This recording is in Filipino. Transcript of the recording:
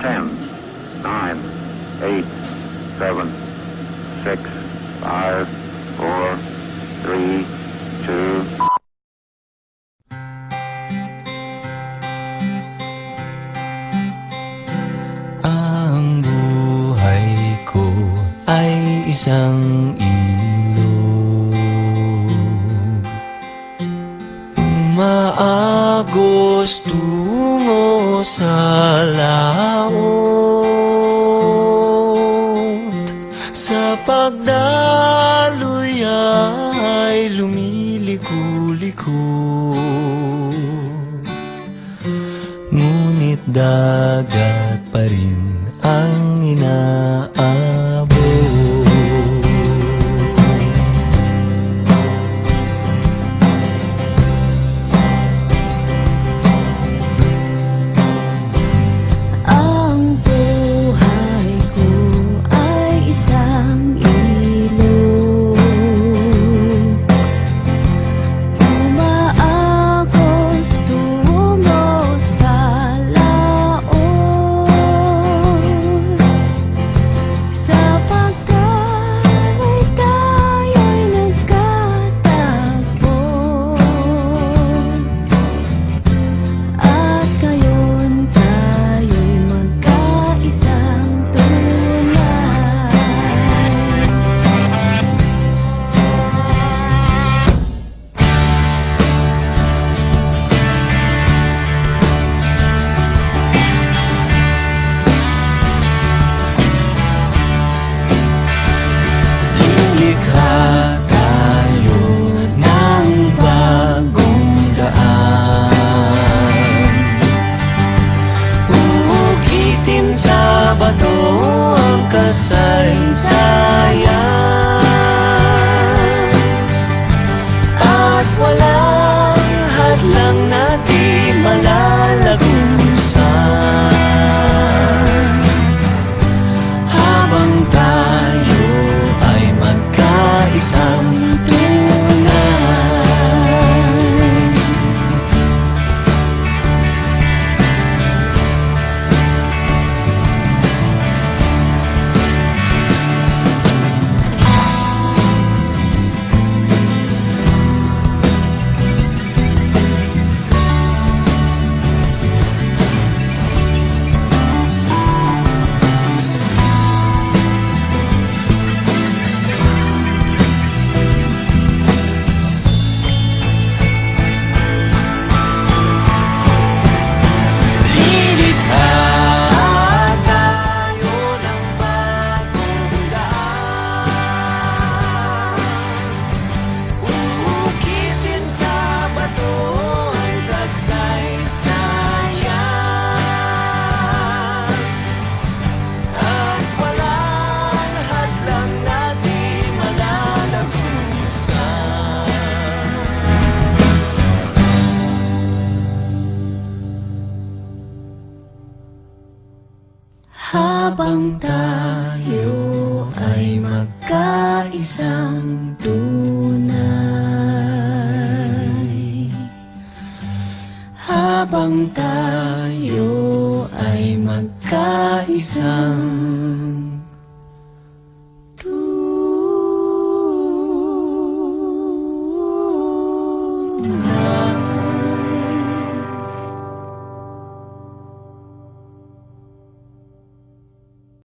10, 9, 8, 7, 6, 5, 4, 3, 2. Ang buhay ko ay isang ilog, umaagos tungo sa laot. Sa pagdaloy ay lumiliko-liko, ngunit dagat pa rin ang inaabot. Ang buhay ko ay isang ilog, umaagos tungo sa laot. Sa pagdaloy tayo'y nagkatagpo, at ngayon tayo'y magkaisang tunay. Lilikha tayo ng bagong daan, uugitin sa bato ang kasaysayan, at walang hadlang na di malalagusan, habang tayo ay magkaisang tunay. Lilikha tayo ng bagong daan, uugitin sa bato ang kasaysayan, at walang hadlang na di malalagusan. Habang tayo ay magkaisang tunay, habang tayo ay magkaisang